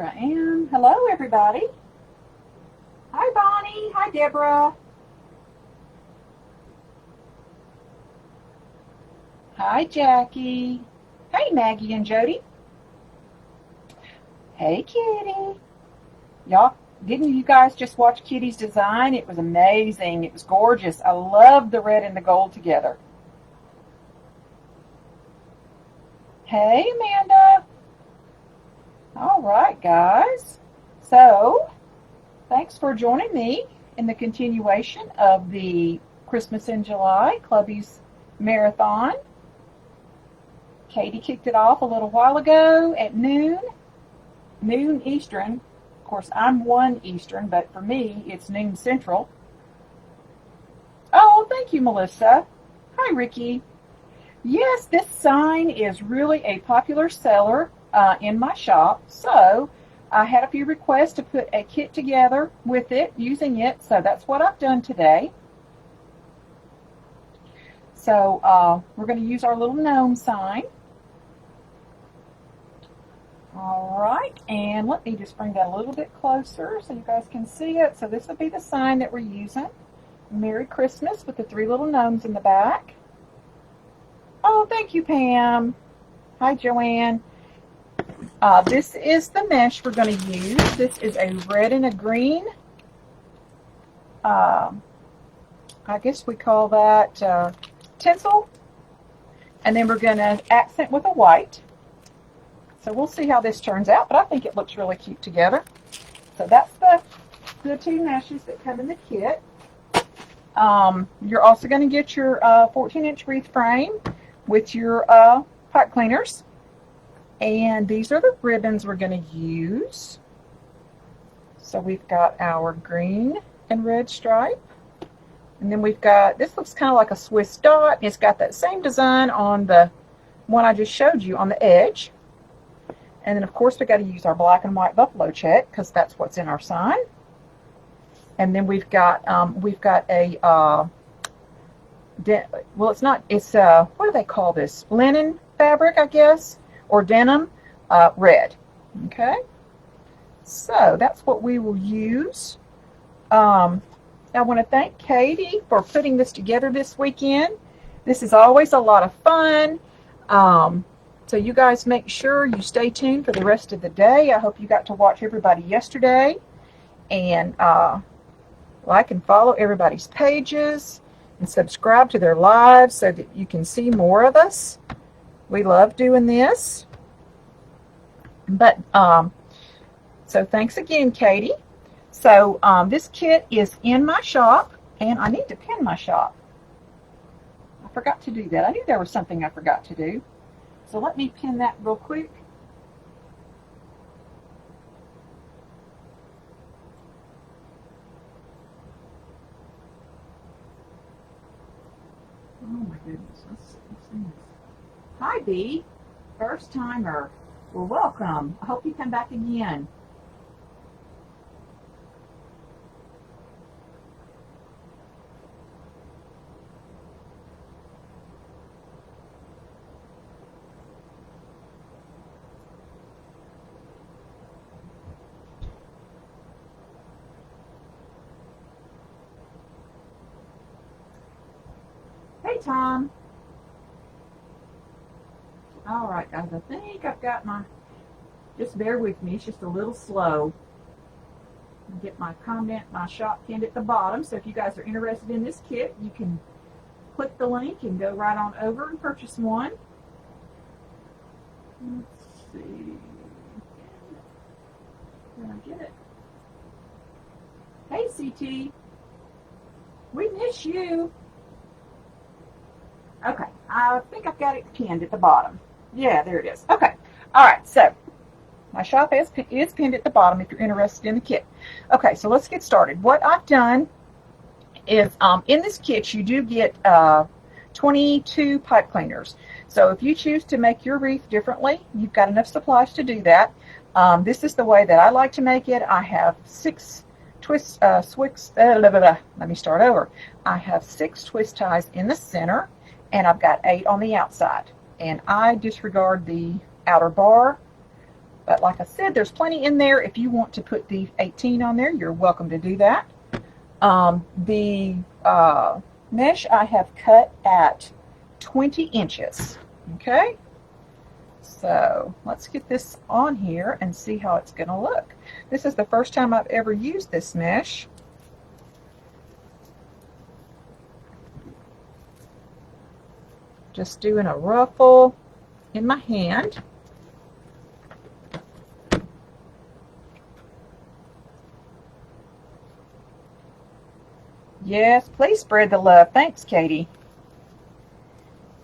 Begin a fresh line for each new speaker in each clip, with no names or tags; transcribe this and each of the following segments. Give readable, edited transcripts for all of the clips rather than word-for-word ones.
I am. Hello, everybody. Hi, Bonnie. Hi, Deborah. Hi, Jackie. Hey, Maggie and Jody. Hey, Kitty. Y'all, didn't you guys just watch Kitty's design? It was amazing. It was gorgeous. I love the red and the gold together. Hey, Amanda. All right, guys. So, thanks for joining me in the continuation of the Christmas in July Clubbies Marathon. Katie kicked it off a little while ago at noon Eastern. Of course, I'm 1 Eastern, but for me, it's noon Central. Oh, thank you, Melissa. Hi, Ricky. Yes, this sign is really a popular seller in my shop, so I had a few requests to put a kit together with it, using it, so that's what I've done today. So we're going to use our little gnome sign. All right, and let me just bring that a little bit closer so you guys can see it. So this will be the sign that we're using. Merry Christmas with the 3 little gnomes in the back. Oh, thank you, Pam. Hi, Joanne. This is the mesh we're going to use. This is a red and a green. I guess we call that tinsel. And then we're going to accent with a white. So we'll see how this turns out, but I think it looks really cute together. So that's the 2 meshes that come in the kit. You're also going to get your 14-inch wreath frame with your pipe cleaners. And these are the ribbons we're going to use. So we've got our green and red stripe. And then we've got, this looks kind of like a Swiss dot. It's got that same design on the one I just showed you on the edge. And then, of course, we've got to use our black and white buffalo check because that's what's in our sign. And then we've got a, well, it's not, it's, what do they call this? Linen fabric, I guess, or denim, red. Okay. So that's what we will use. I want to thank Katie for putting this together this weekend. This is always a lot of fun. So you guys make sure you stay tuned for the rest of the day. I hope you got to watch everybody yesterday. And like and follow everybody's pages and subscribe to their lives so that you can see more of us. We love doing this. But so thanks again, Katie. So this kit is in my shop, and I need to pin my shop. I forgot to do that. I knew there was something I forgot to do. So let me pin that real quick. Oh my goodness, let's see this. Hi, B. First timer. Well, welcome. I hope you come back again. Hey, Tom. All right, guys, I think I've got my, just bear with me, it's just a little slow. I'll get my shop pinned at the bottom, so if you guys are interested in this kit, you can click the link and go right on over and purchase one. Let's see. Did I get it? Hey, CT. We miss you. Okay, I think I've got it pinned at the bottom. Yeah, there it is. Okay, all right, so my shop is pinned at the bottom if you're interested in the kit. Okay, so let's get started. What I've done is in this kit, you do get 22 pipe cleaners. So if you choose to make your wreath differently, you've got enough supplies to do that. This is the way that I like to make it. I have 6 twist, let me start over. I have 6 twist ties in the center, and I've got 8 on the outside. And I disregard the outer bar But like I said, there's plenty in there. If you want to put the 18 on there, you're welcome to do that. The mesh I have cut at 20 inches. Okay, so let's get this on here and see how it's going to look. This is the first time I've ever used this mesh. Just doing a ruffle in my hand. Yes, please spread the love. Thanks, Katie.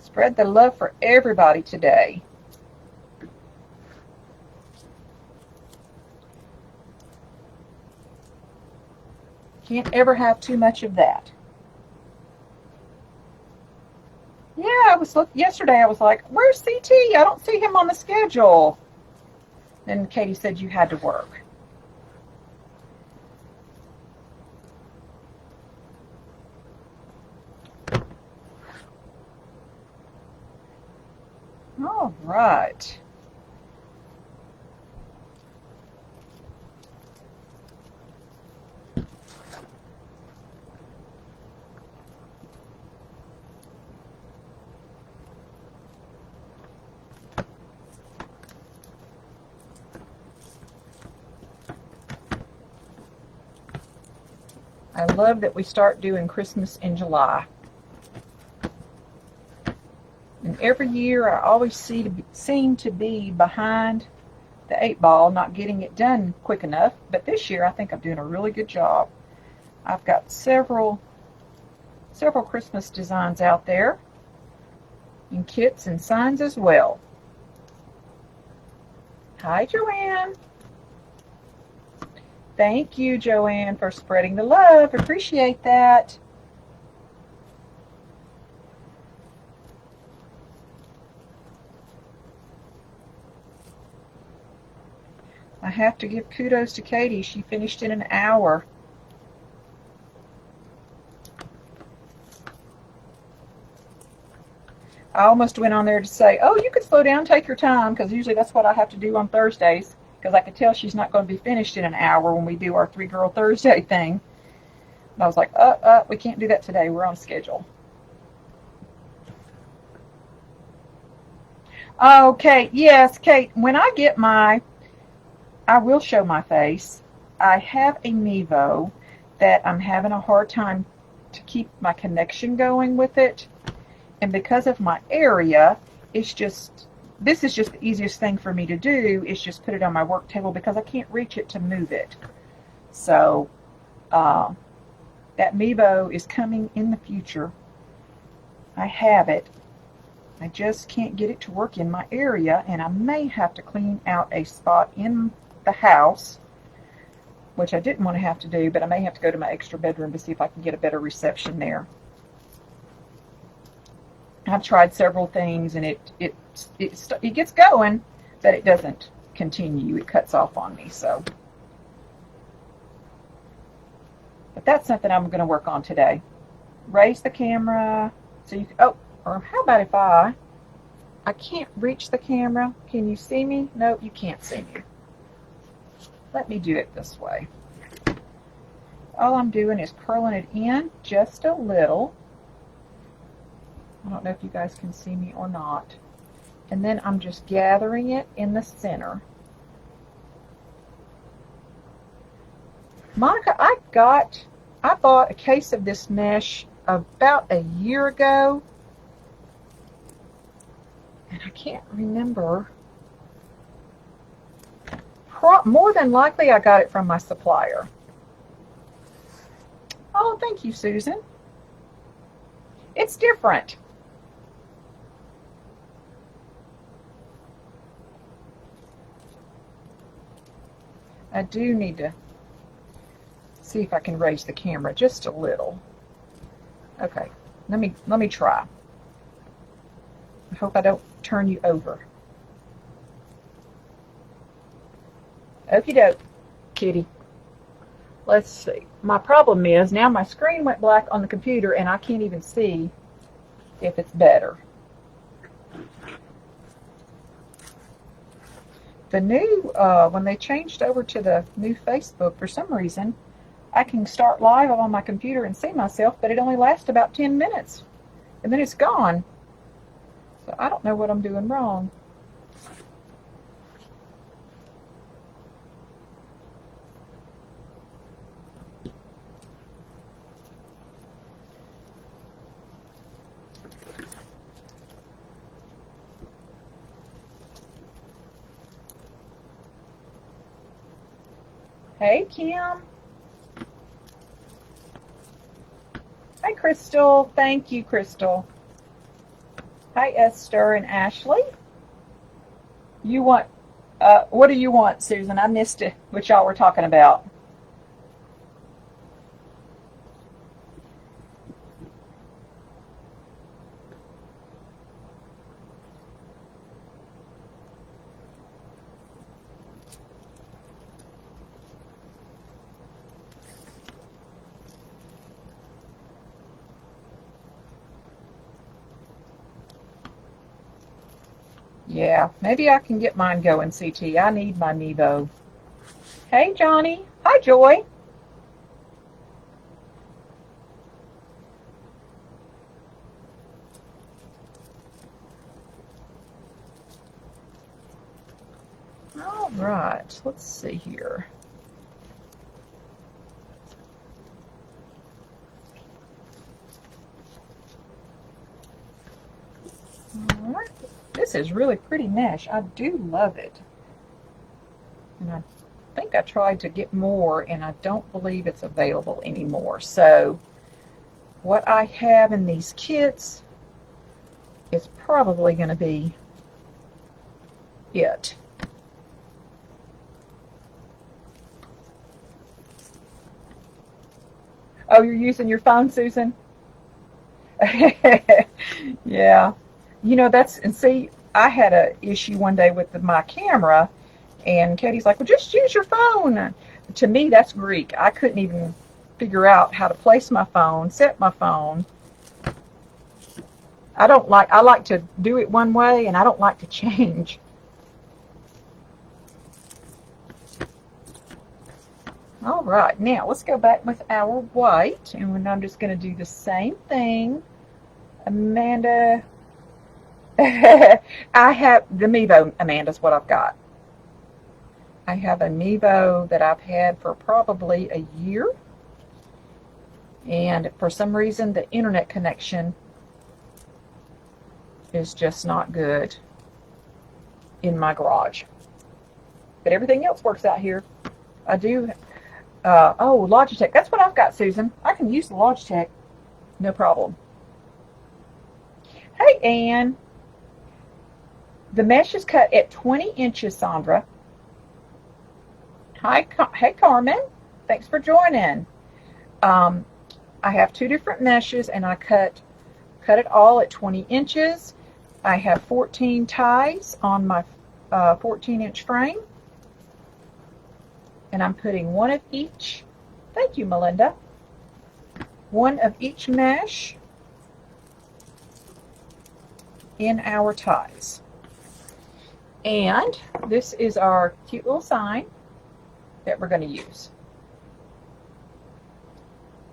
Spread the love for everybody today. Can't ever have too much of that. Yeah, I was yesterday. I was like, "Where's CT? I don't see him on the schedule." And Katie said you had to work. All right. I love that we start doing Christmas in July. And every year I always seem to be behind the 8 ball, not getting it done quick enough. But this year I think I'm doing a really good job. I've got several Christmas designs out there, and kits and signs as well. Hi, Joanne. Thank you, Joanne, for spreading the love. Appreciate that. I have to give kudos to Katie. She finished in an hour. I almost went on there to say, oh, you could slow down, take your time, because usually that's what I have to do on Thursdays, because I could tell she's not going to be finished in an hour when we do our 3-Girl Thursday thing. And I was like, we can't do that today. We're on schedule. Okay, yes, Kate, when I get I will show my face. I have a Mevo that I'm having a hard time to keep my connection going with it. And because of my area, this is just the easiest thing for me to do, is just put it on my work table because I can't reach it to move it. So that Mevo is coming in the future. I have it. I just can't get it to work in my area, and I may have to clean out a spot in the house, which I didn't want to have to do, but I may have to go to my extra bedroom to see if I can get a better reception there. I've tried several things, and it gets going, but it doesn't continue. It cuts off on me. So, but that's something I'm going to work on today. Raise the camera so you can. Oh, or how about if I can't reach the camera? Can you see me? No, you can't see me. Let me do it this way. All I'm doing is curling it in just a little. I don't know if you guys can see me or not. And then I'm just gathering it in the center. Monica, I bought a case of this mesh about a year ago. And I can't remember. More than likely I got it from my supplier. Oh, thank you, Susan. It's different. I do need to see if I can raise the camera just a little. Okay, let me try. I hope I don't turn you over. Okie doke, kitty. Let's see. My problem is now my screen went black on the computer and I can't even see if it's better. the new, when they changed over to the new Facebook, for some reason, I can start live on my computer and see myself, but it only lasts about 10 minutes, and then it's gone. So I don't know what I'm doing wrong. Hey, Kim. Hi, Crystal. Thank you, Crystal. Hi, Esther and Ashley. You want, what do you want, Susan? I missed it, what y'all were talking about. Yeah, maybe I can get mine going, CT. I need my Mevo. Hey, Johnny. Hi, Joy. All right, let's see here. All right. This is really pretty mesh. I do love it. And I think I tried to get more, and I don't believe it's available anymore. So what I have in these kits is probably going to be it. Oh, you're using your phone, Susan? Yeah. You know, and see, I had an issue one day with my camera, and Katie's like, well, just use your phone. To me, that's Greek. I couldn't even figure out how to place my phone, set my phone. I like to do it one way, and I don't like to change. All right, now let's go back with our white, and I'm just going to do the same thing. Amanda, I have the Mevo, Amanda's what I've got. I have a Mevo that I've had for probably a year, and for some reason the internet connection is just not good in my garage. But everything else works out here. I do. Oh, Logitech. That's what I've got, Susan. I can use the Logitech. No problem. Hey, Ann. The mesh is cut at 20 inches, Sandra. Hey, Carmen. Thanks for joining. I have two different meshes, and I cut it all at 20 inches. I have 14 ties on my 14-inch frame. And I'm putting one of each, thank you, Melinda, one of each mesh in our ties. And this is our cute little sign that we're going to use.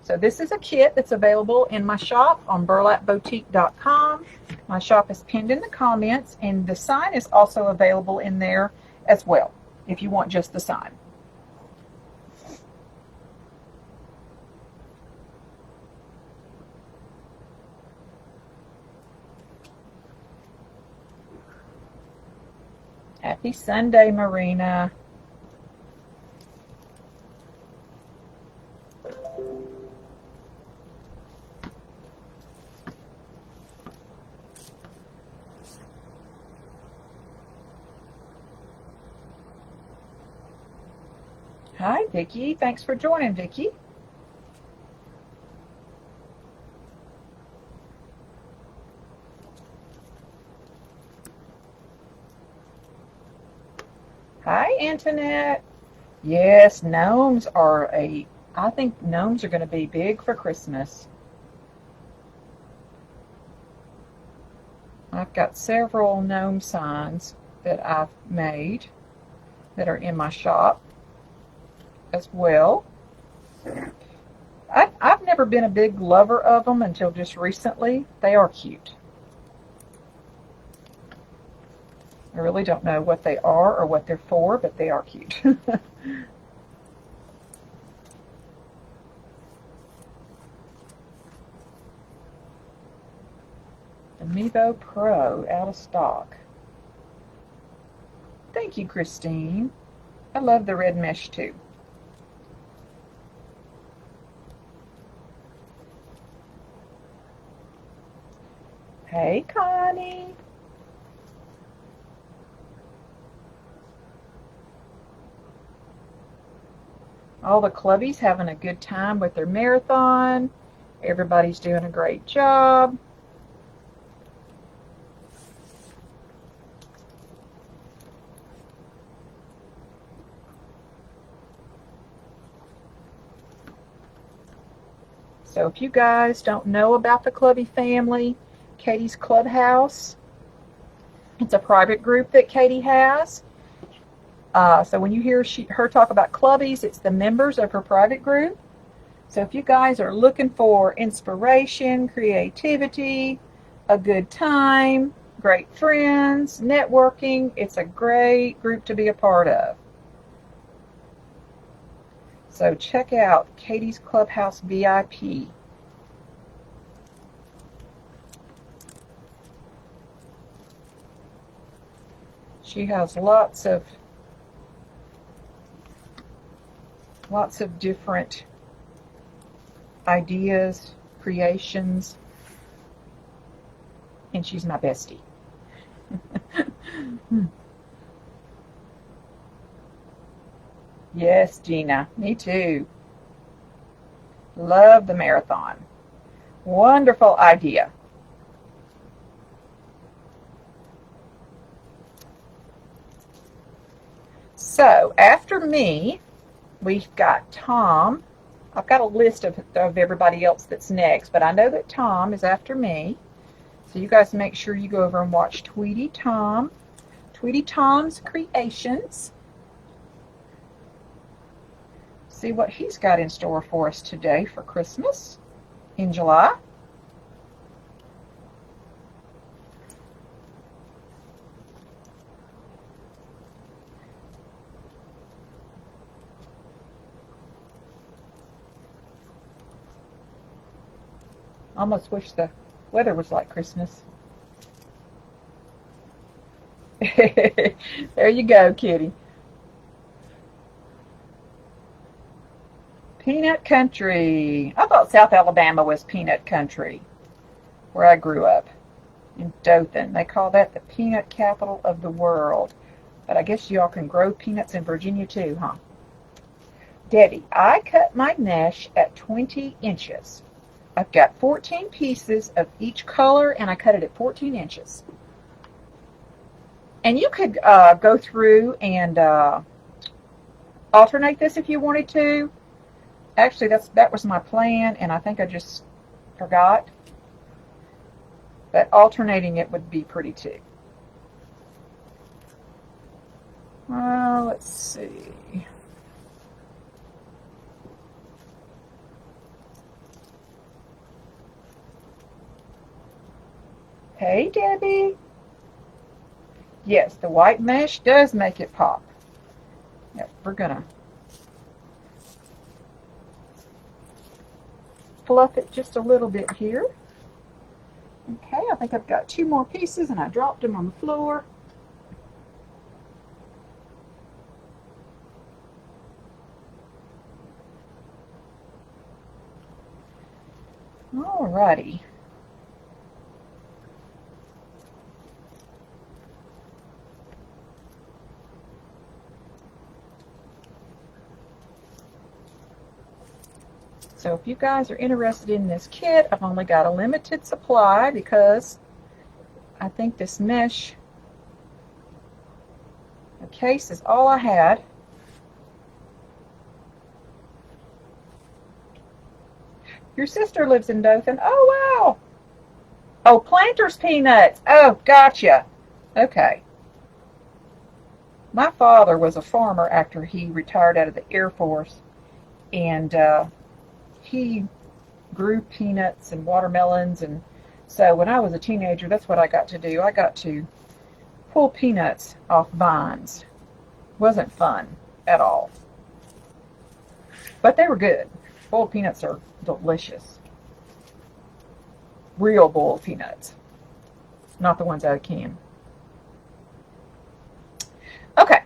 So this is a kit that's available in my shop on burlapboutique.com. My shop is pinned in the comments, and the sign is also available in there as well, if you want just the sign. Happy Sunday, Marina. Hi, Vicki. Thanks for joining, Vicki. Hi, Antoinette. Yes, gnomes are I think gnomes are going to be big for Christmas. I've got several gnome signs that I've made. that are in my shop as well. I've never been a big lover of them until just recently. They are cute. I really don't know what they are or what they're for, but they are cute. The Mevo Pro out of stock. Thank you, Christine. I love the red mesh too. Hey, Connie. All the clubbies having a good time with their marathon. Everybody's doing a great job. So if you guys don't know about the Clubby family, Katie's Clubhouse, it's a private group that Katie has. So when you hear her talk about clubbies, it's the members of her private group. So if you guys are looking for inspiration, creativity, a good time, great friends, networking, it's a great group to be a part of. So check out Katie's Clubhouse VIP. She has lots of different ideas, creations, and she's my bestie. Yes, Gina, me too. Love the marathon. Wonderful idea. So after me, we've got Tom. I've got a list of everybody else that's next, but I know that Tom is after me. So you guys make sure you go over and watch Tweety Tom's Creations. See what he's got in store for us today for Christmas in July. Almost wish the weather was like Christmas. There you go, kitty. Peanut Country. I thought South Alabama was peanut country, where I grew up, in Dothan. They call that the peanut capital of the world. But I guess y'all can grow peanuts in Virginia too, huh? Debbie, I cut my mesh at 20 inches. I've got 14 pieces of each color, and I cut it at 14 inches. And you could go through and alternate this if you wanted to. Actually, that was my plan, and I think I just forgot. But alternating it would be pretty too. Let's see. Hey, Debbie. Yes, the white mesh does make it pop. Yep, we're gonna fluff it just a little bit here. Okay, I think I've got 2 more pieces and I dropped them on the floor. Alrighty. So if you guys are interested in this kit, I've only got a limited supply because I think this mesh, the case is all I had. Your sister lives in Dothan. Oh, wow. Oh, Planters peanuts. Oh, gotcha. Okay. My father was a farmer after he retired out of the Air Force, and he grew peanuts and watermelons, and so when I was a teenager, that's what I got to do. I got to pull peanuts off vines. Wasn't fun at all, but they were good. Boiled peanuts are delicious. Real boiled peanuts, not the ones out of can. Okay,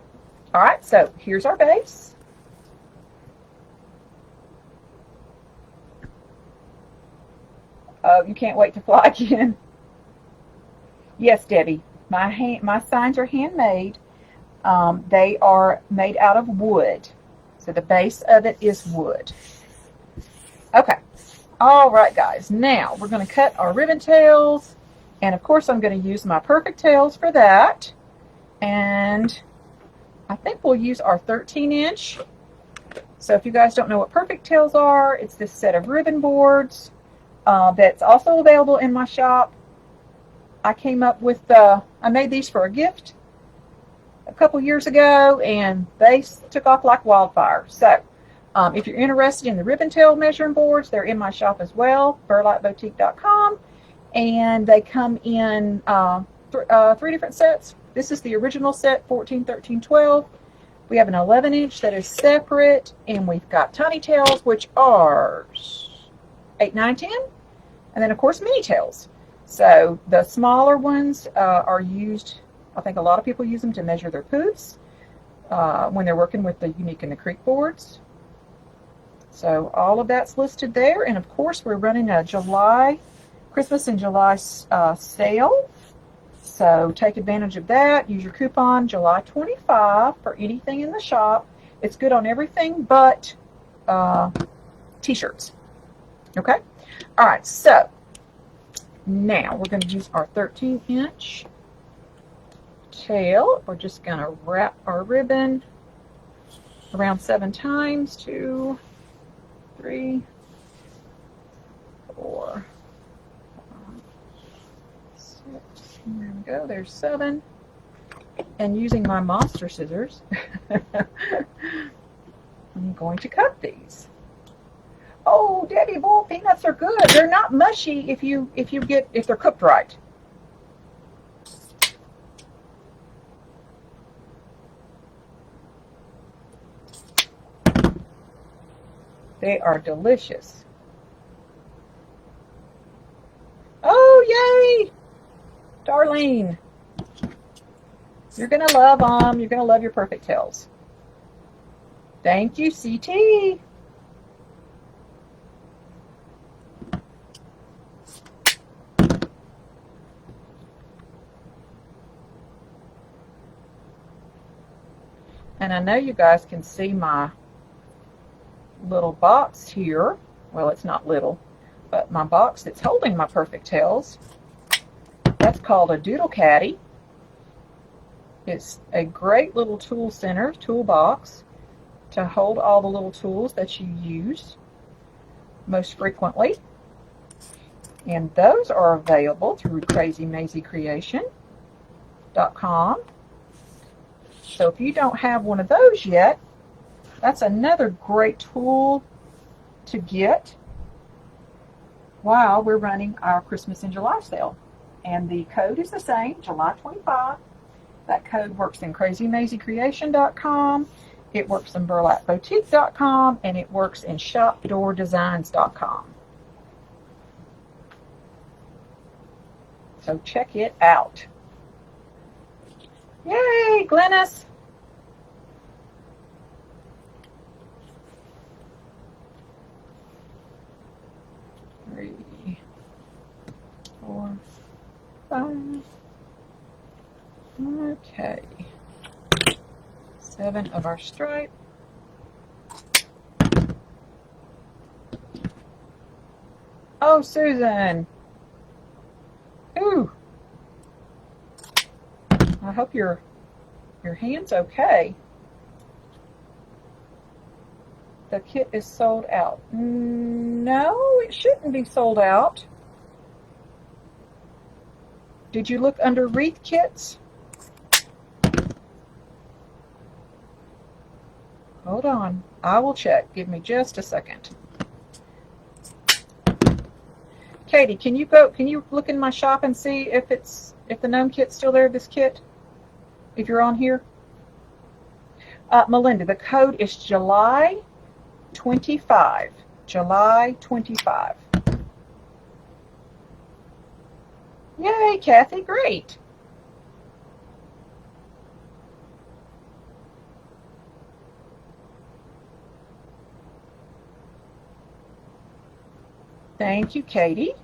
all right, so here's our base. You can't wait to fly again. Yes, Debbie, my signs are handmade. They are made out of wood, so the base of it is wood. Okay, all right, guys. Now we're going to cut our ribbon tails, and of course I'm going to use my perfect tails for that. And I think we'll use our 13-inch. So if you guys don't know what perfect tails are, it's this set of ribbon boards that's also available in my shop. I came up with, I made these for a gift a couple years ago, and they took off like wildfire. So if you're interested in the ribbon tail measuring boards, they're in my shop as well, burlapboutique.com, and they come in 3 different sets. This is the original set, 14, 13, 12. We have an 11-inch that is separate, and we've got tiny tails, which are 8, 9, 10, and then of course mini tails. So the smaller ones are used, I think a lot of people use them to measure their poofs when they're working with the Unique and the Creek boards. So all of that's listed there, and of course we're running a Christmas in July sale. So take advantage of that. Use your coupon July 25 for anything in the shop. It's good on everything but t-shirts. Okay? All right, so now we're going to use our 13-inch tail. We're just going to wrap our ribbon around 7 times. 2, 3, 4, 5, 6. There we go. There's 7. And using my monster scissors, I'm going to cut these. Oh, Debbie, boiled peanuts are good. They're not mushy if they're cooked right. They are delicious. Oh, yay! Darlene, you're going to love them. You're going to love your perfect tails. Thank you, CT. And I know you guys can see my little box here. Well, it's not little, but my box that's holding my perfect tails. That's called a Doodle Caddy. It's a great little tool center, toolbox, to hold all the little tools that you use most frequently. And those are available through crazymazycreation.com. So if you don't have one of those yet, that's another great tool to get while we're running our Christmas in July sale. And the code is the same, July 25. That code works in crazymazycreation.com, it works in burlapboutique.com, and it works in shopdoordesigns.com. So check it out. Yay, Glennis! Three, 4, 5. Okay. 7 of our stripe. Oh, Susan. Ooh. I hope your hand's okay. The kit is sold out. No, it shouldn't be sold out. Did you look under Wreath kits? Hold on. I will check. Give me just a second. Katie, can you look in my shop and see if the gnome kit's still there, this kit? If you're on here? Melinda, the code is July 25. July 25. Yay, Kathy, great. Thank you, Katie.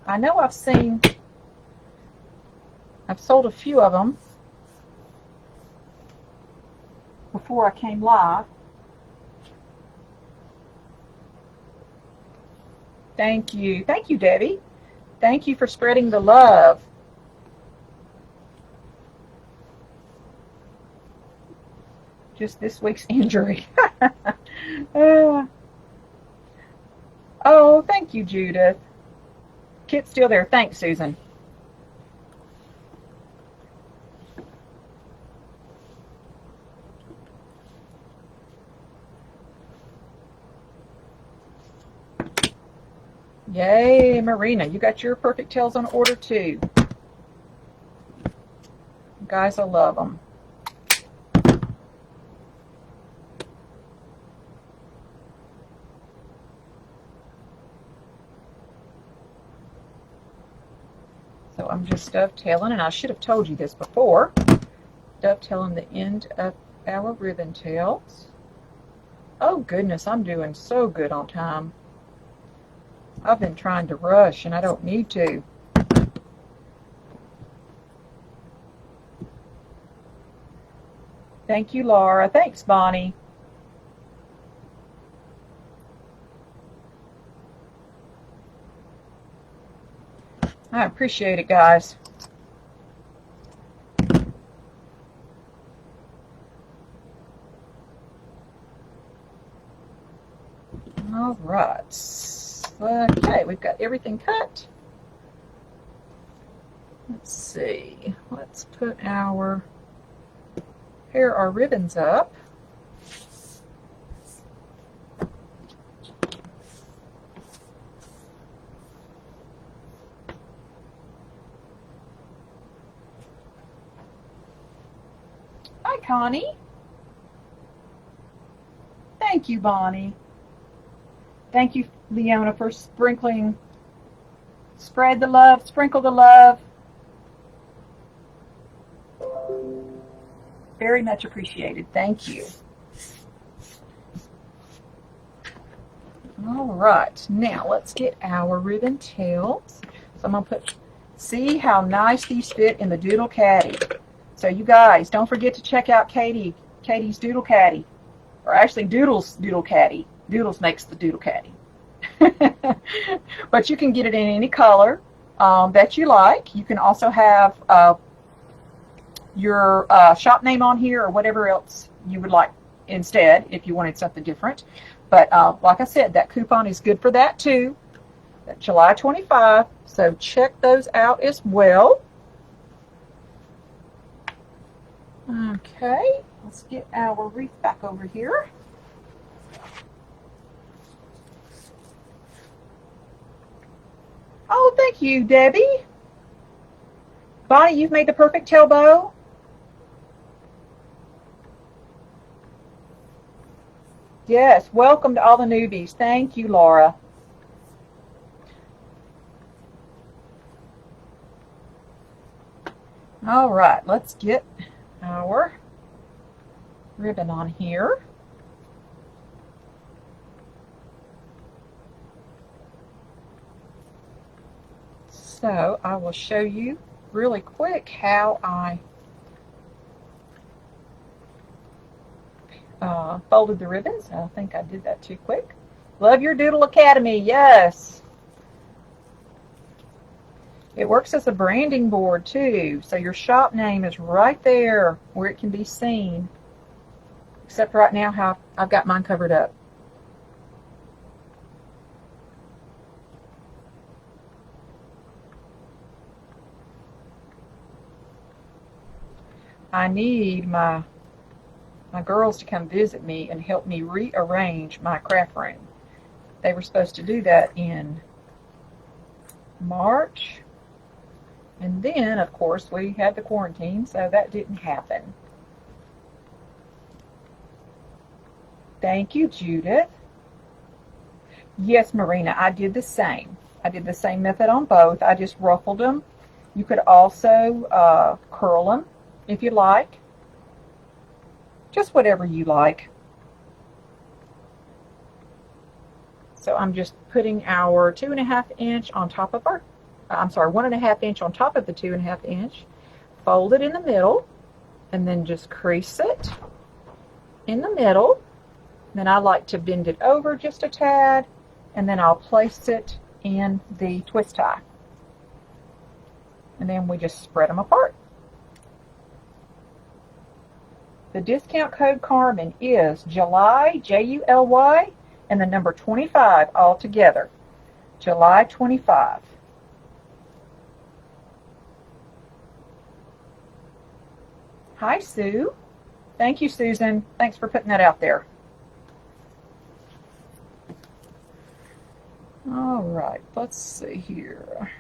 I know I've sold a few of them before I came live. Thank you. Thank you, Debbie. Thank you for spreading the love. Just this week's injury. Oh, thank you, Judith. Kit's still there. Thanks, Susan. Yay, Marina. You got your perfect tails on order, too. Guys, I love them. So I'm just dovetailing, and I should have told you this before, dovetailing the end of our ribbon tails. Oh goodness, I'm doing so good on time. I've been trying to rush, and I don't need to. Thank you, Laura. Thanks, Bonnie. I appreciate it, guys. All right. Okay, we've got everything cut. Let's see. Let's put our ribbons up. Hi, Connie. Thank you, Bonnie. Thank you, Leona, for sprinkling. Spread the love, sprinkle the love. Very much appreciated. Thank you. All right, now let's get our ribbon tails. So I'm going to see how nice these fit in the Doodle Caddy. So you guys, don't forget to check out Katie's Doodle Caddy. Or actually Doodle's Doodle Caddy. Doodles makes the Doodle Caddy. But you can get it in any color that you like. You can also have your shop name on here or whatever else you would like instead if you wanted something different. But like I said, that coupon is good for that too. That July 25. So check those out as well. Okay, let's get our wreath back over here. Oh, thank you, Debbie. Bonnie, you've made the perfect tail bow. Yes, welcome to all the newbies. Thank you, Laura. All right, let's get our ribbon on here. So I will show you really quick how I folded the ribbons. I think I did that too quick. Love your Doodle Academy, yes. It works as a branding board too, so your shop name is right there where it can be seen. Except right now how I've got mine covered up. I need my girls to come visit me and help me rearrange my craft room. They were supposed to do that in March. And then, of course, we had the quarantine, so that didn't happen. Thank you, Judith. Yes, Marina, I did the same. I did the same method on both. I just ruffled them. You could also curl them if you like. Just whatever you like. So I'm just putting our 2.5 inch on top of our, 1.5 inch on top of the 2.5 inch. Fold it in the middle and then just crease it in the middle. Then I like to bend it over just a tad, and then I'll place it in the twist tie. And then we just spread them apart. The discount code Carmen is July, July, and the number 25 all together. July 25. Hi, Sue. Thank you, Susan. Thanks for putting that out there. All right, let's see here.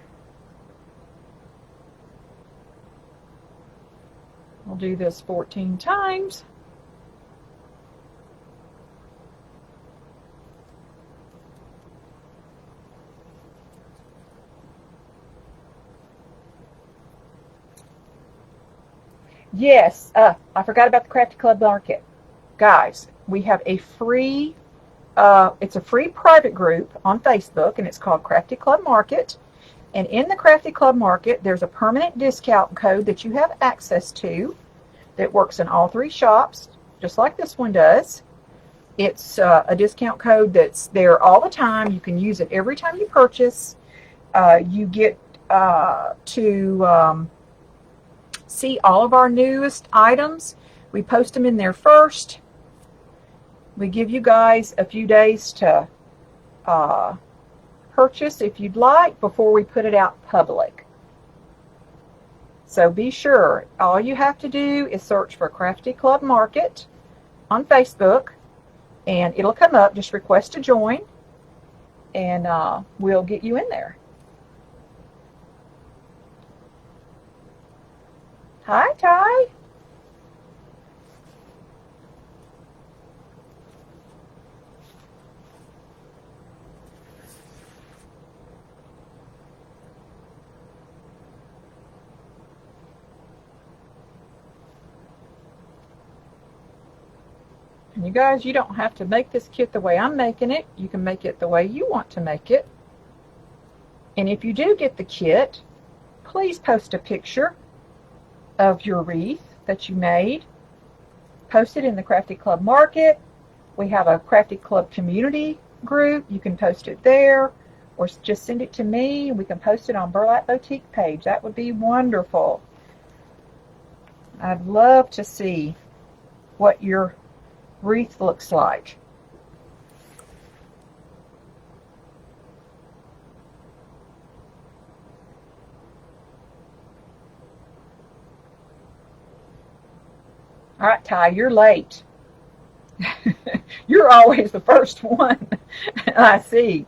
I'll do this 14 times. Yes, I forgot about the Crafty Club Market. Guys, we have a free, it's a free private group on Facebook, and it's called Crafty Club Market. And in the Crafty Club Market, there's a permanent discount code that you have access to that works in all 3 shops, just like this one does. It's a discount code that's there all the time. You can use it every time you purchase. You get to see all of our newest items. We post them in there first. We give you guys a few days to purchase if you'd like before we put it out public. So be sure, all you have to do is search for Crafty Club Market on Facebook, and it'll come up. Just request to join, and we'll get you in there. Hi, Ty. And you guys, you don't have to make this kit the way I'm making it. You can make it the way you want to make it. And if you do get the kit, please post a picture of your wreath that you made. Post it in the Crafty Club Market. We have a Crafty Club community group. You can post it there, or just send it to me. We can post it on Burlap Boutique page. That would be wonderful. I'd love to see what your wreath looks like. All right, Ty, you're late. You're always the first one. I see.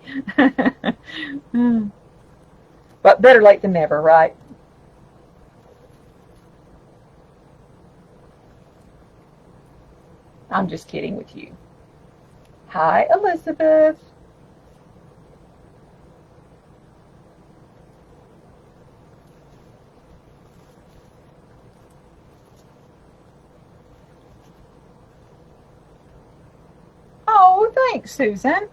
But better late than never, right? I'm just kidding with you. Hi, Elizabeth. Oh, thanks, Susan.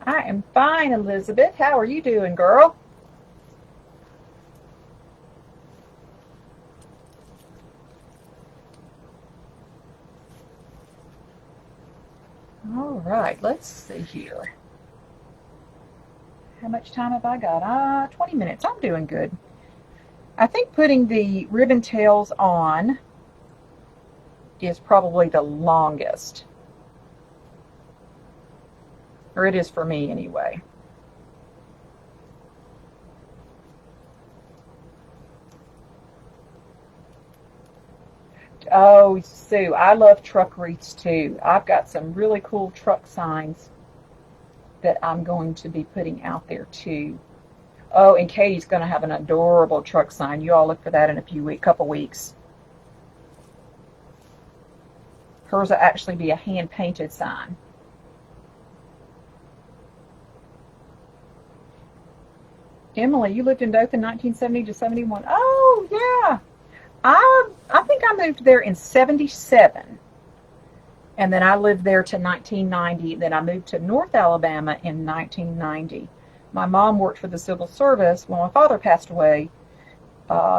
I am fine, Elizabeth. How are you doing, girl? All right, let's see here. How much time have I got? 20 minutes. I'm doing good. I think putting the ribbon tails on is probably the longest. Or it is for me anyway. Oh, Sue, I love truck wreaths too. I've got some really cool truck signs that I'm going to be putting out there too. Oh, and Katie's going to have an adorable truck sign. You all look for that in a couple weeks. Hers will actually be a hand-painted sign. Emily, you lived in Dothan 1970 to 71. Oh, yeah. I think I moved there in 77. And then I lived there to 1990. Then I moved to North Alabama in 1990. My mom worked for the civil service when my father passed away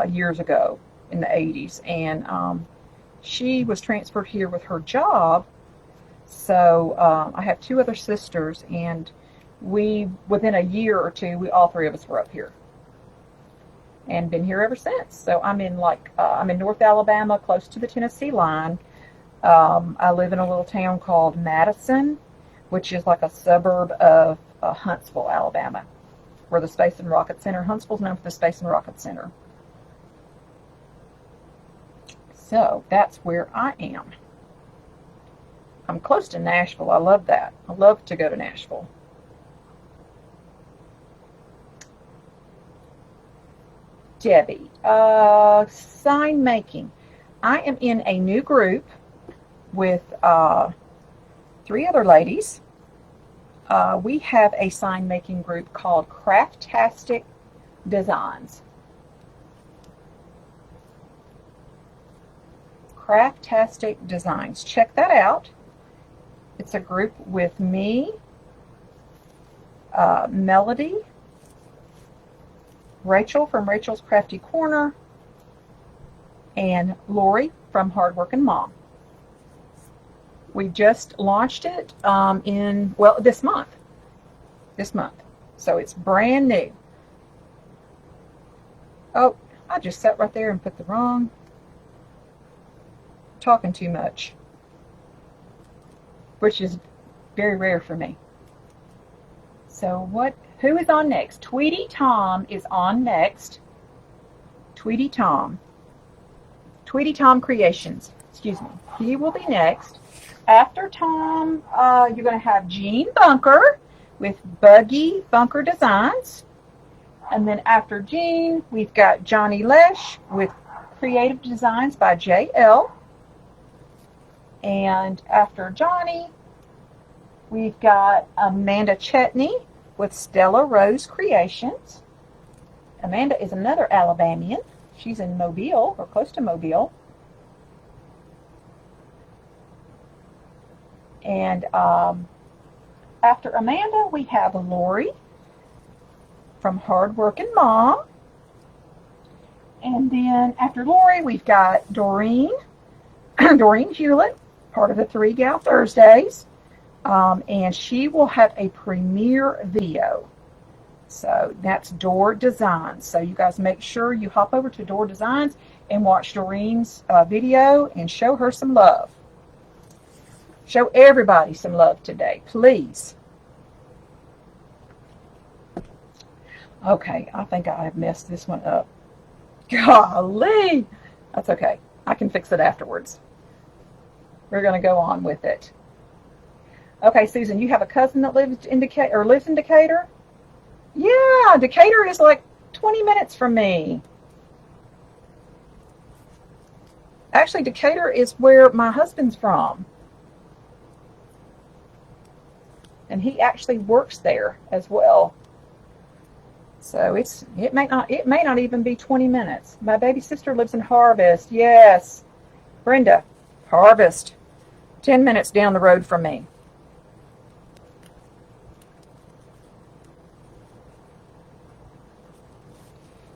years ago in the 80s. And she was transferred here with her job. So I have two other sisters, and within a year or two, all three of us were up here. And been here ever since. So I'm in North Alabama, close to the Tennessee line. I live in a little town called Madison, which is like a suburb of Huntsville, Alabama, where the Space and Rocket Center. Huntsville's known for the Space and Rocket Center. So that's where I am. I'm close to Nashville. I love that. I love to go to Nashville. Debbie, sign making. I am in a new group with 3 other ladies. We have a sign making group called Craftastic Designs. Craftastic Designs. Check that out. It's a group with me, Melody, Rachel from Rachel's Crafty Corner, and Lori from Hardworking Mom. We just launched it this month. So it's brand new. Oh, I just sat right there and put the wrong, talking too much, which is very rare for me. So who is on next? Tweety Tom is on next. Tweety Tom Creations, excuse me. He will be next. After Tom, you're going to have Jean Bunker with Buggy Bunker Designs. And then after Jean, we've got Johnny Lesh with Creative Designs by JL. And after Johnny, we've got Amanda Chetney with Stella Rose Creations. Amanda is another Alabamian. She's in Mobile, or close to Mobile. And after Amanda, we have Lori from Hardworking Mom. And then after Lori, we've got Doreen Hewlett, part of the 3 Gal Thursdays. And she will have a premiere video. So that's Door Designs. So you guys make sure you hop over to Door Designs and watch Doreen's video and show her some love. Show everybody some love today, please. Okay, I think I have messed this one up. Golly! That's okay. I can fix it afterwards. We're going to go on with it. Okay, Susan, you have a cousin that lives in Decatur? Yeah, Decatur is like 20 minutes from me. Actually, Decatur is where my husband's from. And he actually works there as well. So it may not even be 20 minutes. My baby sister lives in Harvest. Yes. Brenda, Harvest. 10 minutes down the road from me.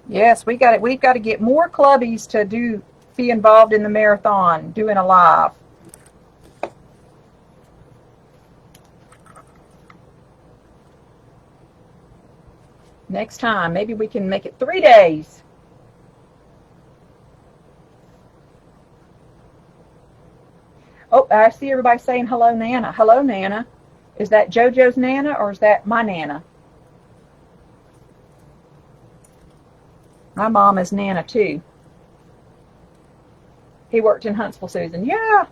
Yes, we've got to get more clubbies to be involved in the marathon, doing a live. Next time, maybe we can make it 3 days. Oh, I see everybody saying hello, Nana. Hello, Nana. Is that JoJo's Nana or is that my Nana? My mom is Nana too. He worked in Huntsville, Susan. Yeah.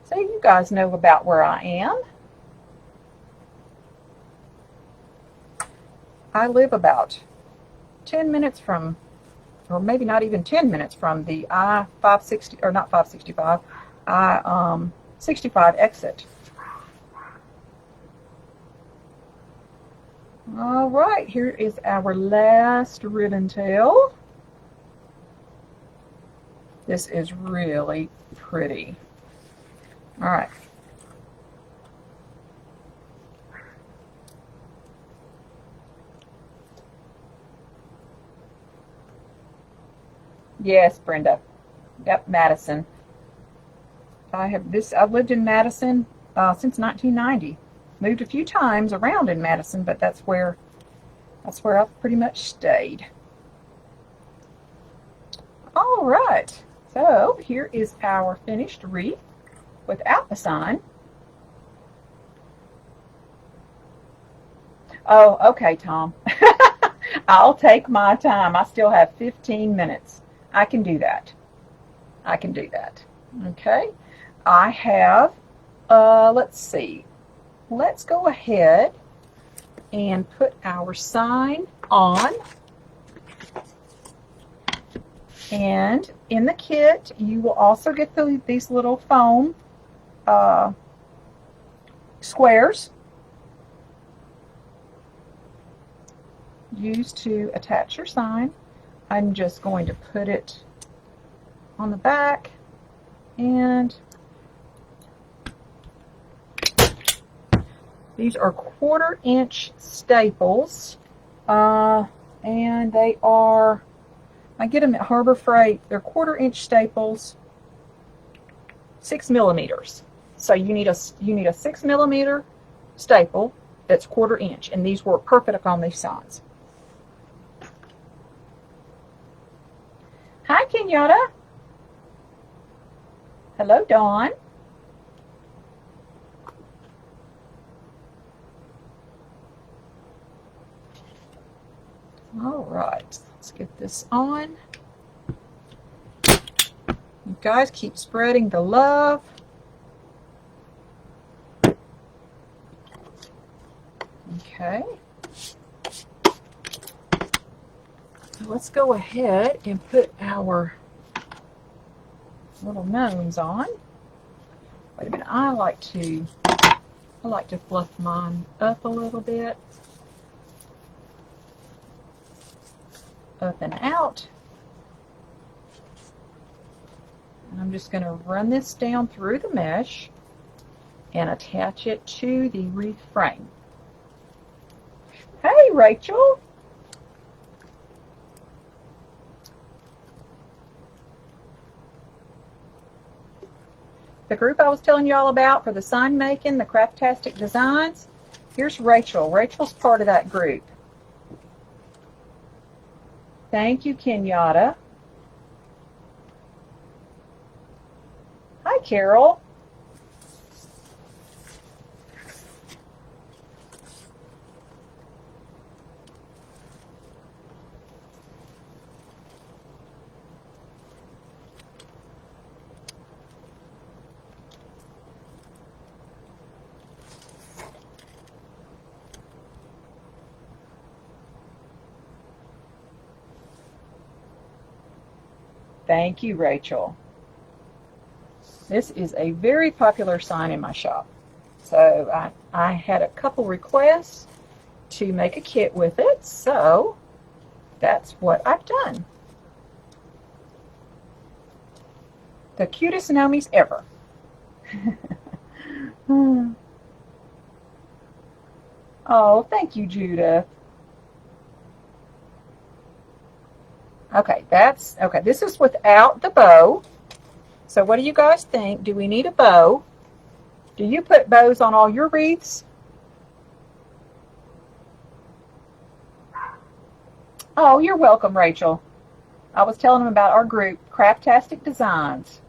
So you guys know about where I am. I live about 10 minutes from, or maybe not even 10 minutes from the I-560, or not 565, I-65 exit. All right, here is our last ribbon tail. This is really pretty. All right. Yes, Brenda. Yep, Madison. I've lived in Madison since 1990. Moved a few times around in Madison, but that's where I've pretty much stayed. All right. So here is our finished wreath without the sign. Oh, okay, Tom. I'll take my time. I still have 15 minutes. I can do that. I can do that. Okay. I have, let's see. Let's go ahead and put our sign on. And in the kit, you will also get these little foam squares used to attach your sign. I'm just going to put it on the back, and these are 1/4-inch staples, and they are, I get them at Harbor Freight. They're 1/4-inch staples, 6 millimeters. So you need a 6 millimeter staple that's 1/4-inch, and these work perfect on these signs. Hi, Kenyatta. Hello, Dawn. All right, let's get this on. You guys keep spreading the love. Okay. Let's go ahead and put our little gnomes on. Wait a minute, I like to fluff mine up a little bit. Up and out. And I'm just going to run this down through the mesh and attach it to the wreath frame. Hey, Rachel. The group I was telling you all about for the sign making, the Craftastic Designs, here's Rachel. Rachel's part of that group. Thank you, Kenyatta. Hi, Carol. Thank you, Rachel. This is a very popular sign in my shop. So I had a couple requests to make a kit with it, so that's what I've done. The cutest Gnomies ever. Oh, thank you, Judith. Okay, this is without the bow. So what do you guys think? Do we need a bow? Do you put bows on all your wreaths? Oh, you're welcome, Rachel. I was telling them about our group, Craftastic Designs.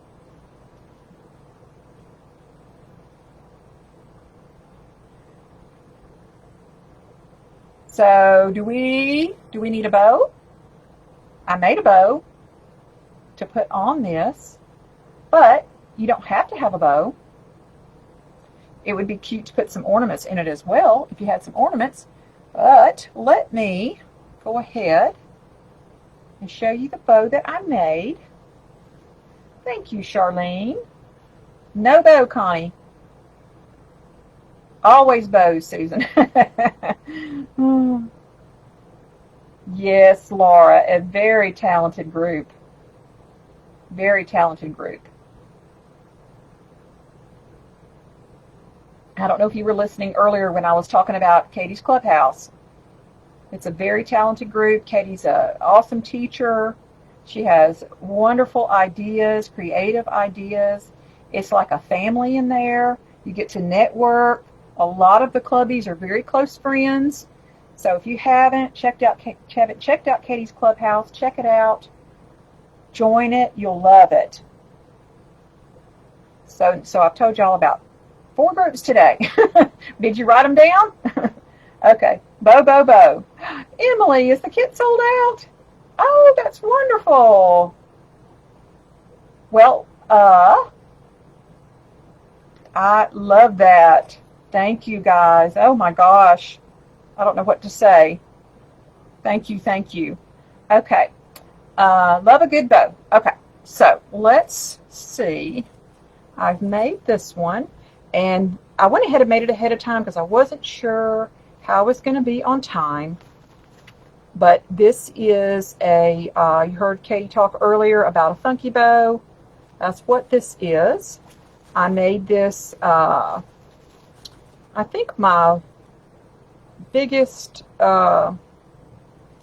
So do we need a bow? I made a bow to put on this, but you don't have to have a bow. It would be cute to put some ornaments in it as well if you had some ornaments. But let me go ahead and show you the bow that I made. Thank you, Charlene. No bow, Connie. Always bows, Susan. Yes, Laura, a very talented group. Very talented group. I don't know if you were listening earlier when I was talking about Katie's Clubhouse. It's a very talented group. Katie's an awesome teacher. She has wonderful ideas, creative ideas. It's like a family in there. You get to network. A lot of the clubbies are very close friends. So if you haven't checked out Katie's Clubhouse, check it out. Join it. You'll love it. So I've told y'all about 4 groups today. Did you write them down? Okay. Bo. Emily, is the kit sold out? Oh, that's wonderful. Well, I love that. Thank you, guys. Oh, my gosh. I don't know what to say. Thank you. Okay. Love a good bow. Okay. So, let's see. I've made this one. And I went ahead and made it ahead of time because I wasn't sure how I was going to be on time. But this is you heard Katie talk earlier about a funky bow. That's what this is. I made this, I think my biggest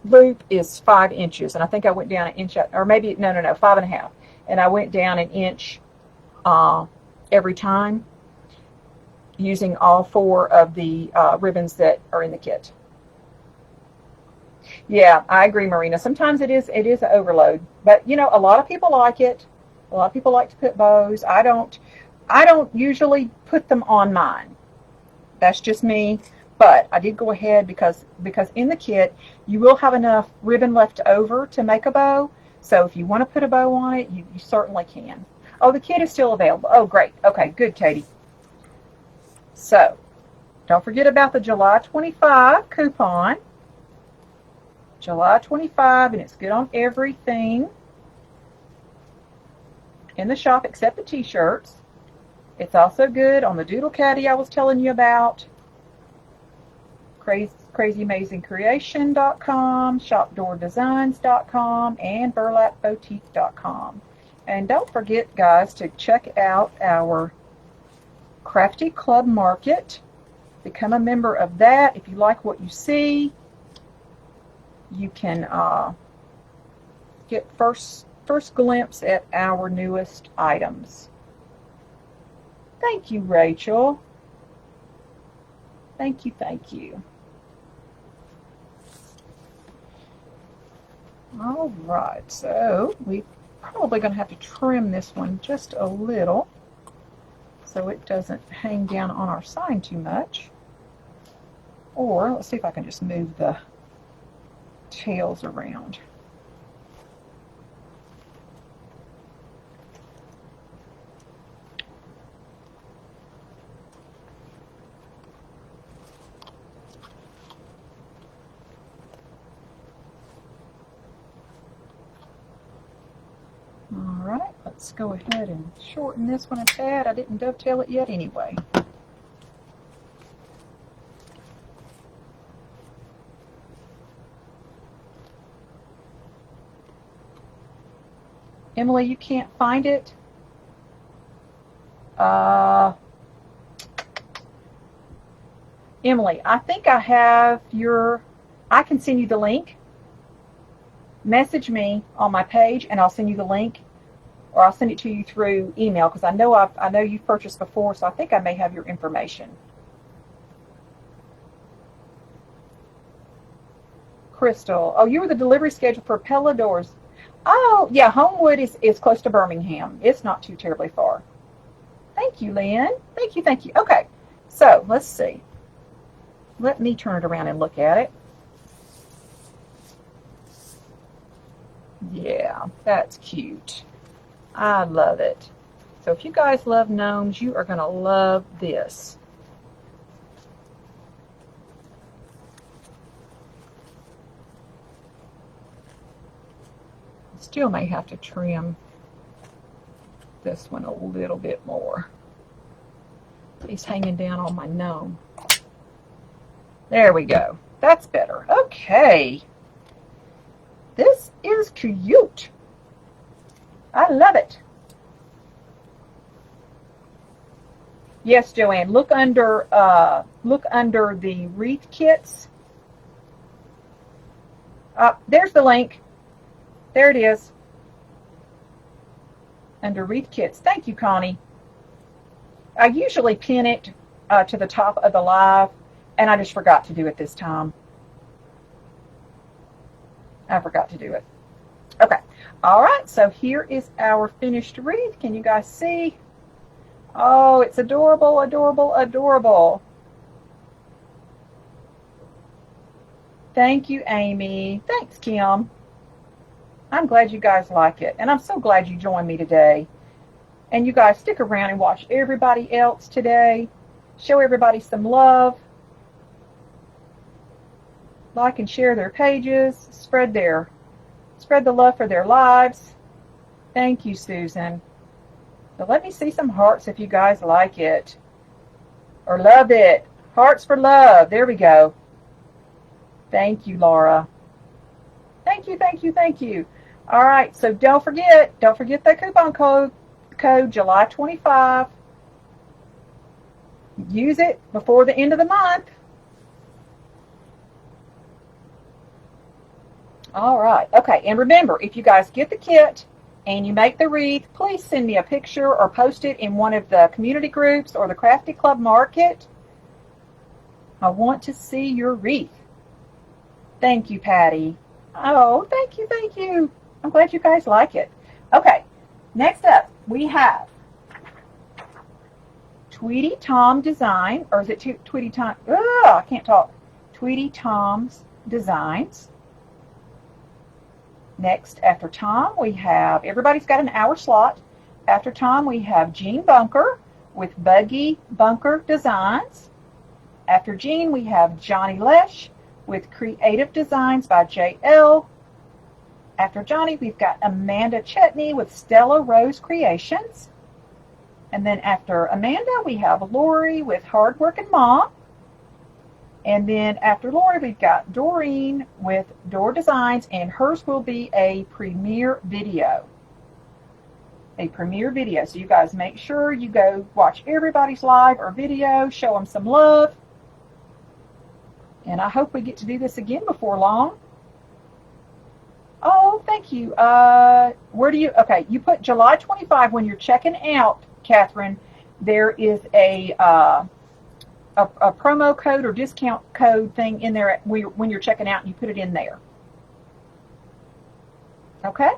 loop is 5 inches. And I think I went down an inch, or maybe, no, 5.5. And I went down an inch every time, using all 4 of the ribbons that are in the kit. Yeah, I agree, Marina. Sometimes it is an overload, but you know, a lot of people like it. A lot of people like to put bows. I don't usually put them on mine. That's just me. But I did go ahead because in the kit you will have enough ribbon left over to make a bow. So if you want to put a bow on it, you certainly can. Oh, the kit is still available. Oh, great. Okay, good, Katie. So, don't forget about the July 25 coupon. July 25, and it's good on everything in the shop except the t-shirts. It's also good on the Doodle Caddy I was telling you about, crazyamazingcreation.com, shopdoordesigns.com, and burlapboutique.com. And don't forget, guys, to check out our Crafty Club Market. Become a member of that. If you like what you see, you can get first glimpse at our newest items. Thank you, Rachel. Thank you. All right, so we're probably going to have to trim this one just a little so it doesn't hang down on our sign too much. Or let's see if I can just move the tails around. All right, let's go ahead and shorten this one a tad. I didn't dovetail it yet anyway. Emily, you can't find it? Emily, I think I have I can send you the link. Message me on my page and I'll send you the link, or I'll send it to you through email because I know you've purchased before, so I think I may have your information. Crystal. Oh, you were the delivery schedule for Peladors. Oh, yeah, Homewood is close to Birmingham. It's not too terribly far. Thank you, Lynn. Thank you, thank you. Okay, so let's see. Let me turn it around and look at it. Yeah, that's cute. I love it. So if you guys love gnomes, you are going to love this. Still may have to trim this one a little bit more. He's hanging down on my gnome. There we go. That's better. Okay. This is cute. I love it. Yes, Joanne. Look under the wreath kits. There's the link. There it is. Under wreath kits. Thank you, Connie. I usually pin it to the top of the live, and I just forgot to do it this time. I forgot to do it. Okay. All right. So here is our finished wreath. Can you guys see? Oh, it's adorable, adorable, adorable. Thank you, Amy. Thanks, Kim. I'm glad you guys like it. And I'm so glad you joined me today. And you guys stick around and watch everybody else today. Show everybody some love. Like and share their pages. Spread the love for their lives. Thank you, Susan. So let me see some hearts if you guys like it. Or love it. Hearts for love. There we go. Thank you, Laura. Thank you, thank you, thank you. All right, so don't forget that coupon code July 25. Use it before the end of the month. All right, okay, and remember, if you guys get the kit and you make the wreath, please send me a picture or post it in one of the community groups or the Crafty Club Market. I want to see your wreath. Thank you, Patty. Oh, thank you, thank you. I'm glad you guys like it. Okay, next up, we have Tweety Tom Design, or is it Tweety Tom? Oh, I can't talk. Tweety Tom's Designs. Next, after Tom, we have, everybody's got an hour slot. After Tom, we have Jean Bunker with Buggy Bunker Designs. After Jean, we have Johnny Lesh with Creative Designs by JL. After Johnny, we've got Amanda Chetney with Stella Rose Creations. And then after Amanda, we have Lori with Hardworking Mom. And then after Lori, we've got Doreen with Door Designs, and hers will be a premiere video. A premiere video. So you guys make sure you go watch everybody's live or video, show them some love. And I hope we get to do this again before long. Oh, thank you. Where do you, okay, you put July 25 when you're checking out, Catherine. There is a promo code or discount code thing in there when you're checking out, and you put it in there. Okay?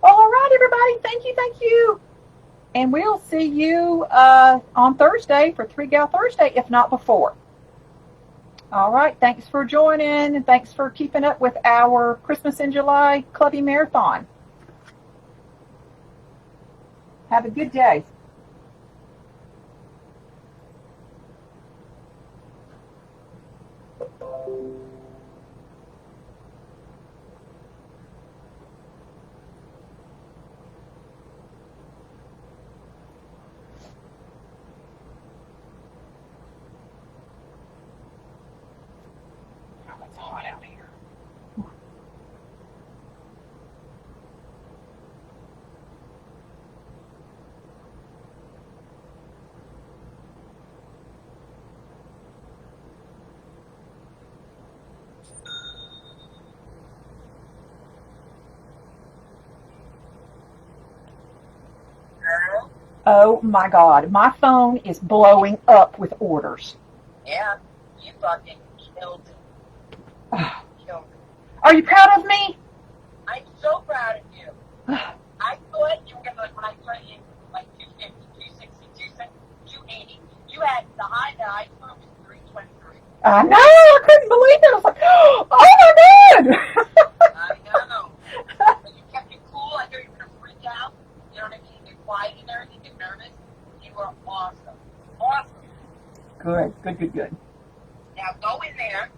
Well, all right, everybody. Thank you, thank you. And we'll see you on Thursday for 3 Gal Thursday, if not before. All right. Thanks for joining, and thanks for keeping up with our Christmas in July Clubby Marathon. Have a good day. It's hot out here. Oh my God, my phone is blowing up with orders.
Yeah, you fucking killed it.
Are you proud of me?
I'm so proud of you. I thought you were going to, when I saw you, like 250, 260, 280. You had the high that I saw was 323.
I know. I couldn't believe it. I was like, oh my God.
I know. But you kept it cool. I know you were going to freak out. You know what I mean? You get quiet in there. You get nervous. You were awesome. Awesome.
Good.
Now go in there.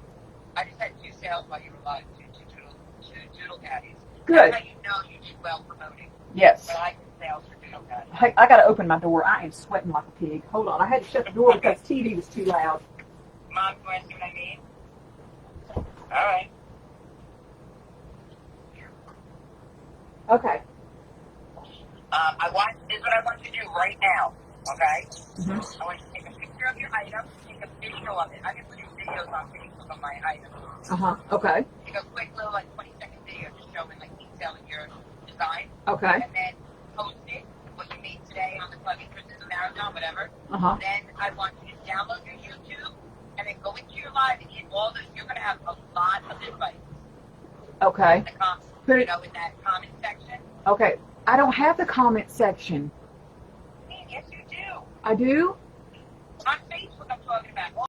I just had 2 sales while you were live. Two doodle caddies.
Good.
That's how you know you did well promoting.
Yes.
But I did sales for doodle caddies.
Hey, I got to open my door. I am sweating like a pig. Hold on. I had to shut the door because TV was too loud.
Mom, you want to see what I mean? All right.
Okay.
This is what I want you to do right now, okay?
Mm-hmm.
I want you to take a picture of your item, take a video of it. I can produce videos on Facebook of my items.
Okay.
Take a quick little, 20-second video just showing, detailing your design.
Okay.
And then post it, what you made today on the Club Interest in the Marathon, whatever. Then I want you to download your YouTube and then go into your live and hit all those. You're going to have a lot of invites.
Okay.
In that comment section.
Okay. I don't have the comment section.
Yes, you do.
I do?